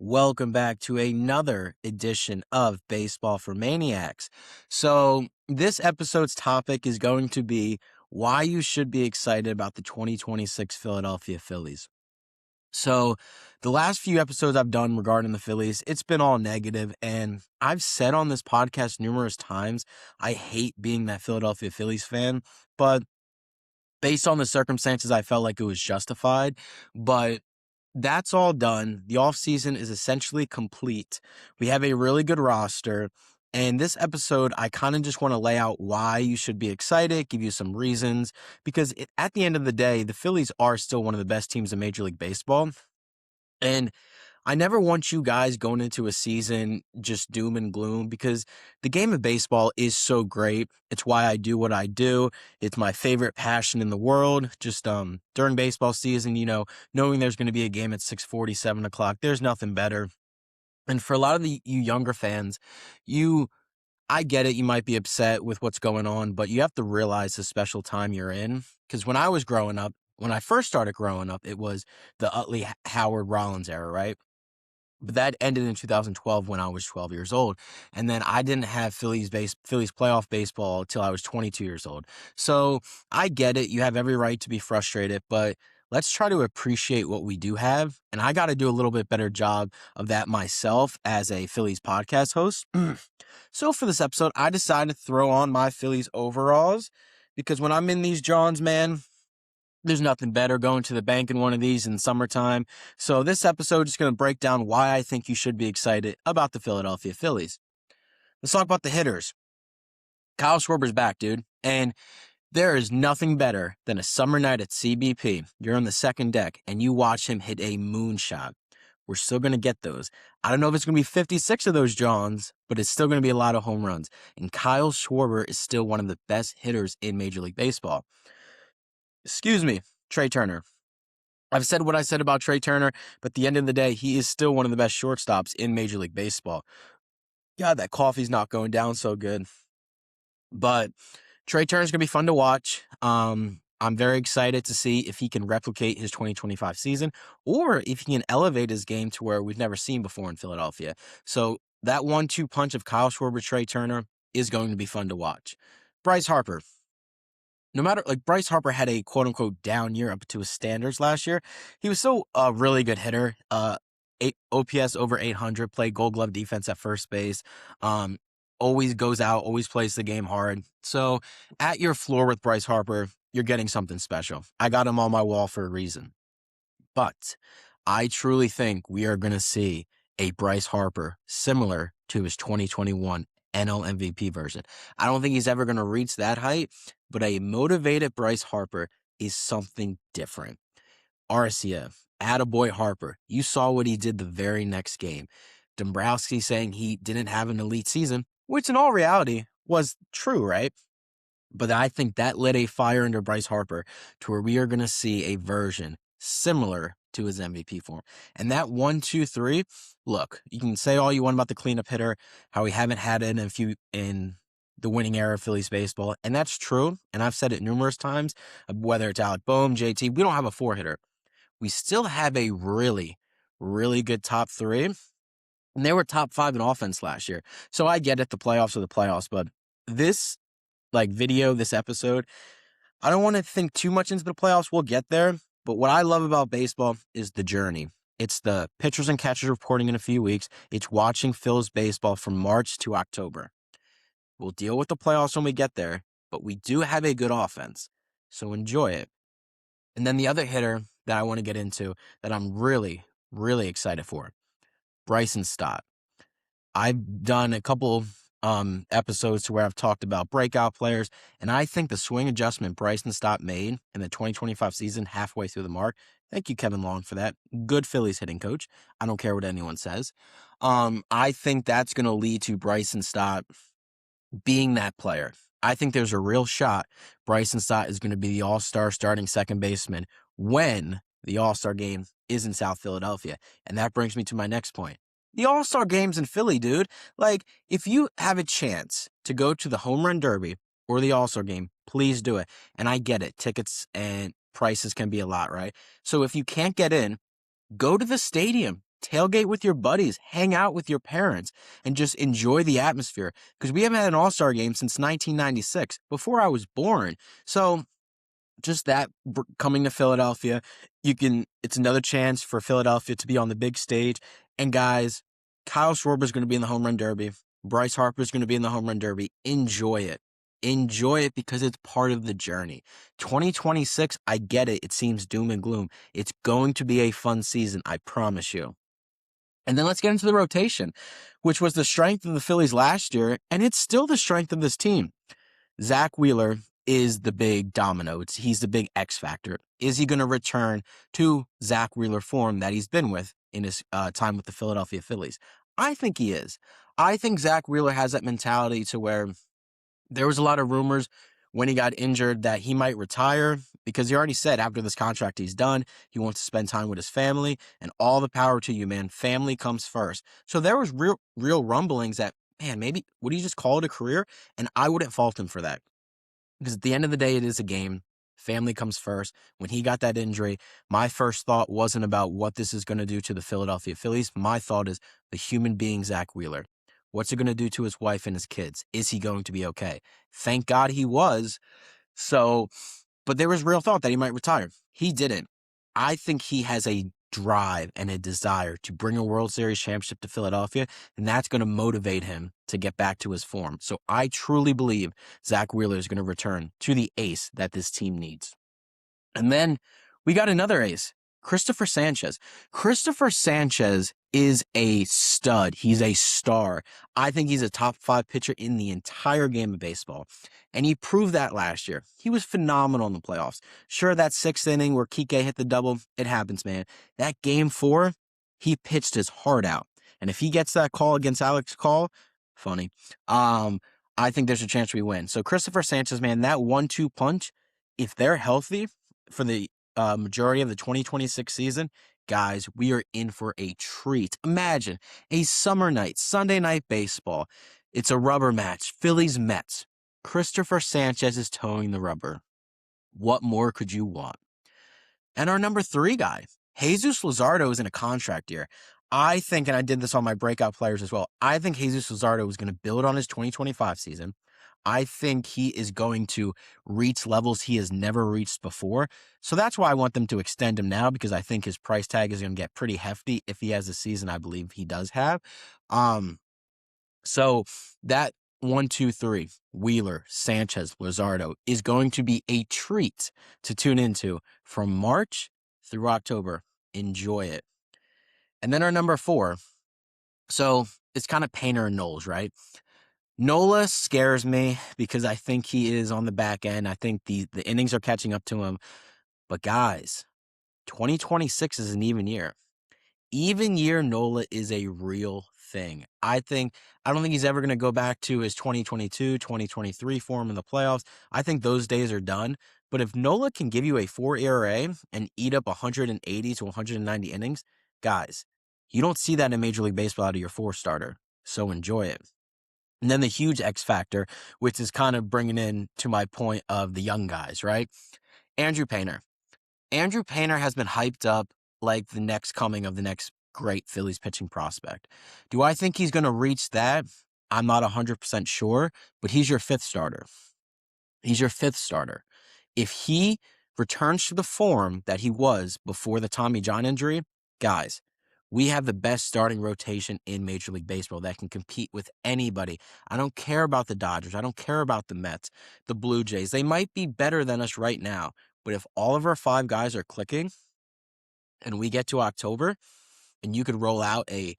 Welcome back to another edition of Baseball for Maniacs. So, this episode's topic is going to be why you should be excited about the 2026 Philadelphia Phillies. So, the last few episodes I've done regarding the Phillies, it's been all negative, and I've said on this podcast numerous times, I hate being that Philadelphia Phillies fan, but based on the circumstances, I felt like it was justified. But that's all done. The offseason is essentially complete. We have a really good roster. And this episode, I kind of just want to lay out why you should be excited, give you some reasons, because at the end of the day, the Phillies are still one of the best teams in Major League Baseball. And I never want you guys going into a season just doom and gloom because the game of baseball is so great. It's why I do what I do. It's my favorite passion in the world. Just during baseball season, knowing there's going to be a game at 6:40, 7 o'clock, there's nothing better. And for a lot of you younger fans, I get it. You might be upset with what's going on, but you have to realize the special time you're in. Because when I first started growing up, it was the Utley Howard Rollins era, right? But that ended in 2012 when I was 12 years old. And then I didn't have Phillies playoff baseball till I was 22 years old. So I get it. You have every right to be frustrated, but let's try to appreciate what we do have. And I got to do a little bit better job of that myself as a Phillies podcast host. So for this episode, I decided to throw on my Phillies overalls because when I'm in these Johns, man, there's nothing better going to the bank in one of these in summertime. So this episode is going to break down why I think you should be excited about the Philadelphia Phillies. Let's talk about the hitters. Kyle Schwarber's back, dude. And there is nothing better than a summer night at CBP. You're on the second deck and you watch him hit a moonshot. We're still going to get those. I don't know if it's going to be 56 of those Johns, but it's still going to be a lot of home runs. And Kyle Schwarber is still one of the best hitters in Major League Baseball. Excuse me, Trey Turner. I've said what I said about Trey Turner, but at the end of the day, he is still one of the best shortstops in Major League Baseball. God, that coffee's not going down so good. But Trey Turner's going to be fun to watch. I'm very excited to see if he can replicate his 2025 season or if he can elevate his game to where we've never seen before in Philadelphia. So that 1-2 punch of Kyle Schwarber, Trey Turner is going to be fun to watch. Bryce Harper. No matter, Bryce Harper had a quote unquote down year up to his standards last year. He was still a really good hitter. OPS over 800, played Gold Glove defense at first base. Always goes out, always plays the game hard. So at your floor with Bryce Harper, you're getting something special. I got him on my wall for a reason. But I truly think we are going to see a Bryce Harper similar to his 2021 NL MVP version. I don't think he's ever going to reach that height, but a motivated Bryce Harper is something different. Arcia, attaboy Harper. You saw what he did the very next game. Dombrowski saying he didn't have an elite season, which in all reality was true, right? But I think that lit a fire under Bryce Harper to where we are going to see a version similar to his MVP form. And that 1-2-3, look, you can say all you want about the cleanup hitter, how we haven't had it in the winning era of Phillies baseball. And that's true. And I've said it numerous times, whether it's Alec Boehm, JT, we don't have a 4-hitter. We still have a really, really good top 3. And they were top 5 in offense last year. So I get it, the playoffs are the playoffs, but this this episode, I don't want to think too much into the playoffs. We'll get there. But what I love about baseball is the journey. It's the pitchers and catchers reporting in a few weeks. It's watching Phil's baseball from March to October. We'll deal with the playoffs when we get there, but we do have a good offense. So enjoy it. And then the other hitter that I want to get into that I'm really, really excited for, Bryson Stott. I've done a couple episodes to where I've talked about breakout players, and I think the swing adjustment Bryson Stott made in the 2025 season halfway through the mark, thank you, Kevin Long, for that. Good Phillies hitting coach. I don't care what anyone says. I think that's going to lead to Bryson Stott being that player. I think there's a real shot Bryson Stott is going to be the all-star starting second baseman when the all-star game is in South Philadelphia. And that brings me to my next point. The all-star game's in Philly, dude. If you have a chance to go to the Home Run Derby or the all-star game, please do it. And I get it. Tickets and prices can be a lot, right? So if you can't get in, go to the stadium. tailgate with your buddies, hang out with your parents, and just enjoy the atmosphere. Because we haven't had an All-Star game since 1996, before I was born. So just that coming to Philadelphia, it's another chance for Philadelphia to be on the big stage. And guys, Kyle Schwarber's going to be in the home run derby. Bryce Harper's going to be in the home run derby. Enjoy it. Enjoy it because it's part of the journey. 2026, I get it. It seems doom and gloom. It's going to be a fun season, I promise you. And then let's get into the rotation, which was the strength of the Phillies last year, and it's still the strength of this team. Zach Wheeler is the big domino. He's the big X factor. Is he going to return to Zach Wheeler form that he's been with in his time with the Philadelphia Phillies? I think he is. I think Zach Wheeler has that mentality to where there was a lot of rumors when he got injured that he might retire because he already said after this contract he's done. He wants to spend time with his family, and all the power to you, man. Family comes first. So there was real rumblings that, man, maybe would he just call it a career? And I wouldn't fault him for that. Because at the end of the day, it is a game. Family comes first. When he got that injury, my first thought wasn't about what this is going to do to the Philadelphia Phillies. My thought is the human being, Zach Wheeler. What's it going to do to his wife and his kids? Is he going to be okay? Thank God he was. So, but there was real thought that he might retire. He didn't. I think he has a drive and a desire to bring a World Series championship to Philadelphia, and that's going to motivate him to get back to his form. So I truly believe Zach Wheeler is going to return to the ace that this team needs. And then we got another ace, Christopher Sanchez. Christopher Sanchez is a stud. He's a star. I think he's a top 5 pitcher in the entire game of baseball. And he proved that last year. He was phenomenal in the playoffs. Sure, that 6th inning where Kike hit the double, it happens, man. That game 4, he pitched his heart out. And if he gets that call against Alex Call, funny, I think there's a chance we win. So Christopher Sanchez, man, that 1-2 punch, if they're healthy for the majority of the 2026 season, guys, we are in for a treat. Imagine a summer night, Sunday night baseball. It's a rubber match. Phillies Mets. Christopher Sanchez is towing the rubber. What more could you want? And our number 3 guy, Jesus Luzardo, is in a contract year. I think, and I did this on my breakout players as well, I think Jesus Luzardo is going to build on his 2025 season. I think he is going to reach levels he has never reached before. So that's why I want them to extend him now, because I think his price tag is going to get pretty hefty if he has the season I believe he does have. So that 1, 2, 3, Wheeler, Sanchez, Luzardo is going to be a treat to tune into from March through October. Enjoy it. And then our number 4. So it's kind of Painter and Knowles, right? Nola scares me because I think he is on the back end. I think the innings are catching up to him. But guys, 2026 is an even year. Even year Nola is a real thing. I don't think he's ever going to go back to his 2022, 2023 form in the playoffs. I think those days are done. But if Nola can give you a 4 ERA and eat up 180 to 190 innings, guys, you don't see that in Major League Baseball out of your 4 starter. So enjoy it. And then the huge X factor, which is kind of bringing in to my point of the young guys, right? Andrew Painter. Andrew Painter has been hyped up like the next coming of the next great Phillies pitching prospect. Do I think he's going to reach that? I'm not 100% sure, but he's your 5th starter. He's your 5th starter. If he returns to the form that he was before the Tommy John injury, guys, we have the best starting rotation in Major League Baseball that can compete with anybody. I don't care about the Dodgers. I don't care about the Mets, the Blue Jays. They might be better than us right now, but if all of our 5 guys are clicking and we get to October and you could roll out a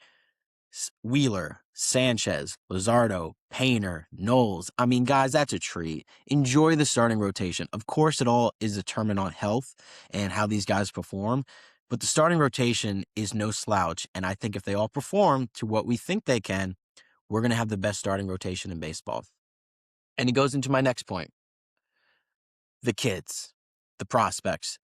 Wheeler, Sanchez, Luzardo, Painter, Knowles. I mean, guys, that's a treat. Enjoy the starting rotation. Of course, it all is determined on health and how these guys perform, but the starting rotation is no slouch. And I think if they all perform to what we think they can, we're going to have the best starting rotation in baseball. And it goes into my next point. The kids. The prospects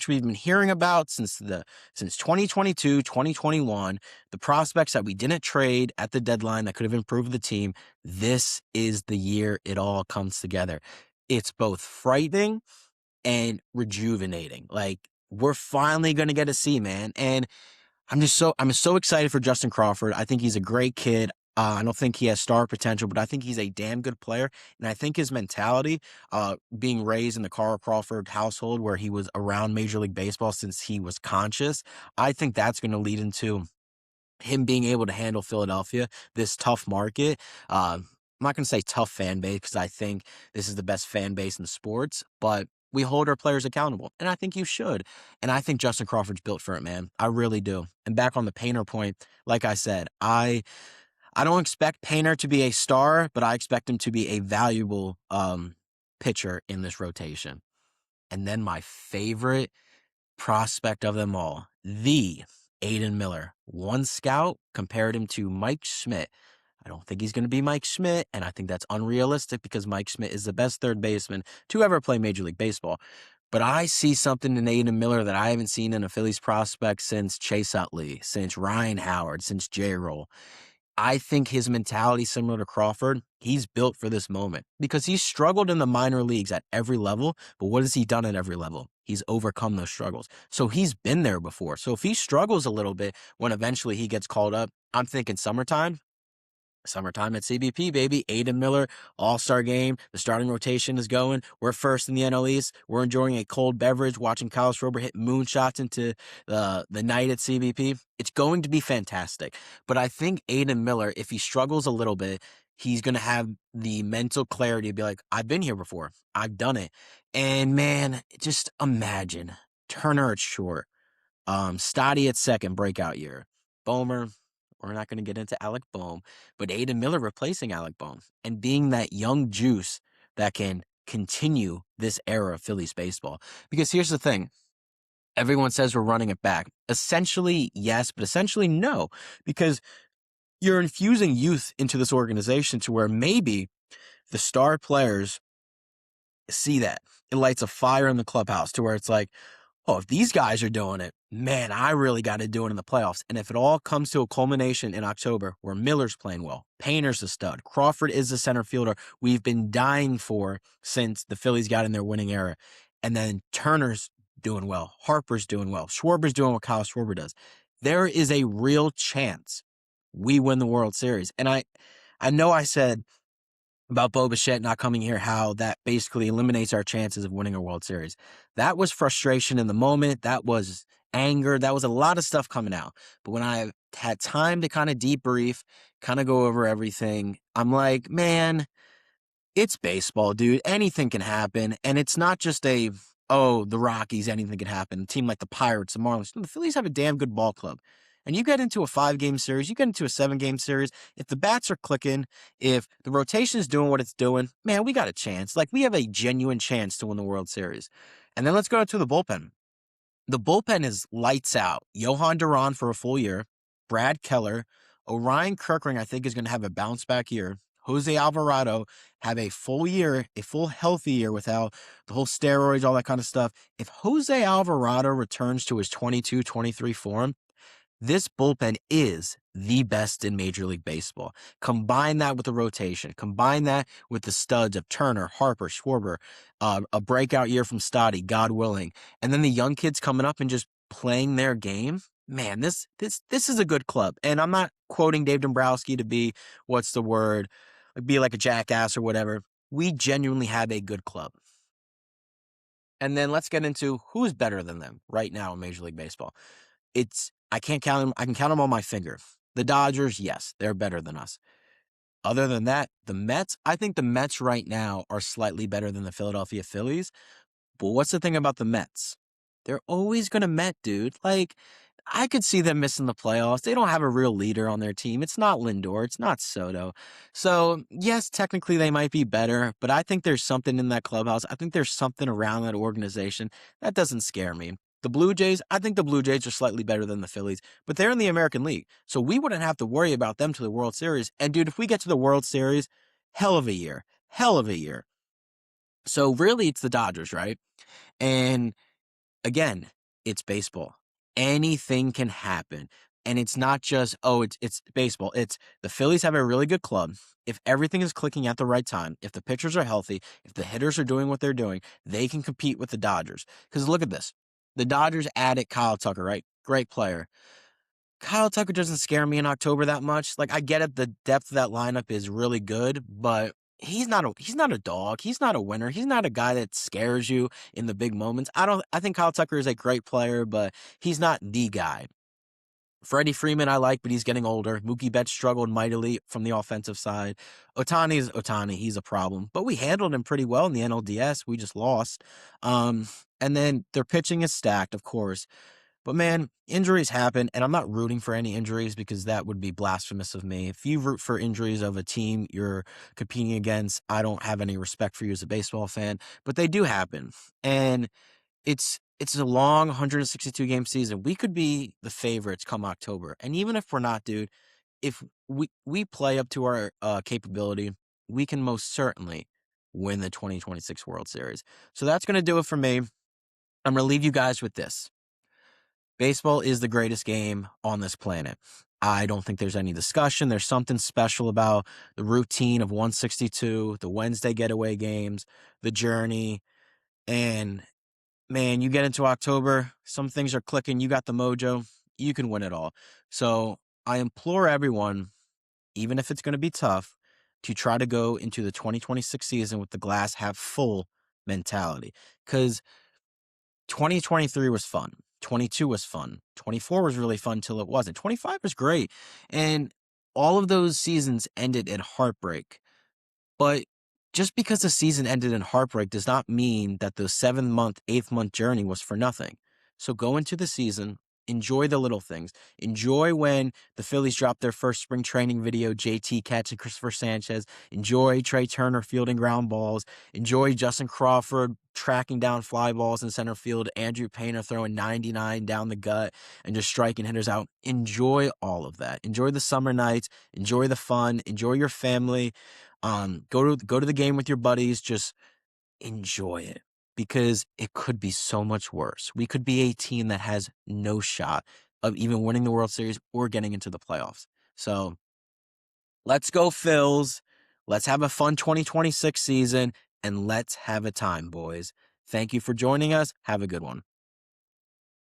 we've been hearing about since 2022, 2021, the prospects that we didn't trade at the deadline that could have improved the team. This is the year it all comes together. It's both frightening and rejuvenating. Like, we're finally going to get to see, man. And I'm so excited for Justin Crawford. I think he's a great kid. I don't think he has star potential, but I think he's a damn good player. And I think his mentality, being raised in the Carl Crawford household where he was around Major League Baseball since he was conscious, I think that's going to lead into him being able to handle Philadelphia, this tough market. I'm not going to say tough fan base because I think this is the best fan base in sports, but we hold our players accountable, and I think you should. And I think Justin Crawford's built for it, man. I really do. And back on the Painter point, like I said, I don't expect Painter to be a star, but I expect him to be a valuable pitcher in this rotation. And then my favorite prospect of them all, the Aiden Miller. One scout compared him to Mike Schmidt. I don't think he's going to be Mike Schmidt, and I think that's unrealistic because Mike Schmidt is the best third baseman to ever play Major League Baseball. But I see something in Aiden Miller that I haven't seen in a Phillies prospect since Chase Utley, since Ryan Howard, since J-Roll. I think his mentality, similar to Crawford, he's built for this moment because he's struggled in the minor leagues at every level. But what has he done at every level? He's overcome those struggles. So he's been there before. So if he struggles a little bit when eventually he gets called up, I'm thinking Summertime at CBP, baby. Aiden Miller, all-star game. The starting rotation is going. We're first in the NL East. We're enjoying a cold beverage, watching Kyle Schwarber hit moonshots into the night at CBP. It's going to be fantastic. But I think Aiden Miller, if he struggles a little bit, he's going to have the mental clarity to be like, I've been here before. I've done it. And, man, just imagine Turner at short. Stotty at second, breakout year. Bomer, we're not going to get into Alec Bohm, but Aiden Miller replacing Alec Bohm and being that young juice that can continue this era of Phillies baseball. Because here's the thing. Everyone says we're running it back. Essentially, yes, but essentially no, because you're infusing youth into this organization to where maybe the star players see that. It lights a fire in the clubhouse to where it's like, oh, if these guys are doing it, man, I really got to do it in the playoffs. And if it all comes to a culmination in October where Miller's playing well, Painter's a stud, Crawford is the center fielder we've been dying for since the Phillies got in their winning era, and then Turner's doing well, Harper's doing well, Schwarber's doing what Kyle Schwarber does, there is a real chance we win the World Series. And I know I said about Bo Bichette not coming here, how that basically eliminates our chances of winning a World Series. That was frustration in the moment. That was anger. That was a lot of stuff coming out. But when I had time to kind of debrief, kind of go over everything, I'm like, man, it's baseball, dude. Anything can happen. And it's not just the Rockies, anything can happen. A team like the Pirates, the Marlins. The Phillies have a damn good ball club. And you get into a 5-game series, you get into a 7-game series. If the bats are clicking, if the rotation is doing what it's doing, man, we got a chance. Like, we have a genuine chance to win the World Series. And then let's go to the bullpen. The bullpen is lights out. Johan Duran for a full year. Brad Keller. Orion Kirkring, I think, is going to have a bounce back year. Jose Alvarado have a full year, a full healthy year without the whole steroids, all that kind of stuff. If Jose Alvarado returns to his 22-23 form, this bullpen is the best in Major League Baseball. Combine that with the rotation. Combine that with the studs of Turner, Harper, Schwarber, a breakout year from Stotty, God willing, and then the young kids coming up and just playing their game. Man, this is a good club. And I'm not quoting Dave Dombrowski to be, be like a jackass or whatever. We genuinely have a good club. And then let's get into who's better than them right now in Major League Baseball. I can't count them. I can count them on my finger. The Dodgers, yes, they're better than us. Other than that, the Mets, I think the Mets right now are slightly better than the Philadelphia Phillies. But what's the thing about the Mets? They're always going to Met, dude. Like, I could see them missing the playoffs. They don't have a real leader on their team. It's not Lindor. It's not Soto. So, yes, technically they might be better, but I think there's something in that clubhouse. I think there's something around that organization that doesn't scare me. The Blue Jays, I think the Blue Jays are slightly better than the Phillies, but they're in the American League. So we wouldn't have to worry about them to the World Series. And, dude, if we get to the World Series, hell of a year. Hell of a year. So, really, it's the Dodgers, right? And again, it's baseball. Anything can happen. And it's not just, it's baseball. It's the Phillies have a really good club. If everything is clicking at the right time, if the pitchers are healthy, if the hitters are doing what they're doing, they can compete with the Dodgers. Because look at this. The Dodgers added Kyle Tucker, right? Great player. Kyle Tucker doesn't scare me in October that much. Like, I get it, the depth of that lineup is really good, but he's not a dog. He's not a winner. He's not a guy that scares you in the big moments. I think Kyle Tucker is a great player, but he's not the guy. Freddie Freeman I like, but he's getting older. Mookie Betts struggled mightily from the offensive side. Ohtani's Ohtani. He's a problem. But we handled him pretty well in the NLDS. We just lost. And then their pitching is stacked, of course. But man, injuries happen, and I'm not rooting for any injuries because that would be blasphemous of me. If you root for injuries of a team you're competing against, I don't have any respect for you as a baseball fan, but they do happen. And it's a long 162 game season. We could be the favorites come October. And even if we're not, dude, if we play up to our capability, we can most certainly win the 2026 World Series. So that's going to do it for me. I'm going to leave you guys with this. Baseball is the greatest game on this planet. I don't think there's any discussion. There's something special about the routine of 162, the Wednesday getaway games, the journey. And man, you get into October, some things are clicking. You got the mojo. You can win it all. So I implore everyone, even if it's going to be tough, to try to go into the 2026 season with the glass half full mentality. Because 2023 was fun. 22 was fun. 24 was really fun till it wasn't. 25 was great. And all of those seasons ended in heartbreak. But just because the season ended in heartbreak does not mean that the 7-month, 8th-month journey was for nothing. So go into the season, enjoy the little things. Enjoy when the Phillies dropped their first spring training video, JT catching Christopher Sanchez. Enjoy Trey Turner fielding ground balls. Enjoy Justin Crawford tracking down fly balls in center field. Andrew Painter throwing 99 down the gut and just striking hitters out. Enjoy all of that. Enjoy the summer nights. Enjoy the fun. Enjoy your family. Go to the game with your buddies. Just enjoy it because it could be so much worse. We could be a team that has no shot of even winning the World Series or getting into the playoffs. So let's go, Phils. Let's have a fun 2026 season and let's have a time, boys. Thank you for joining us. Have a good one.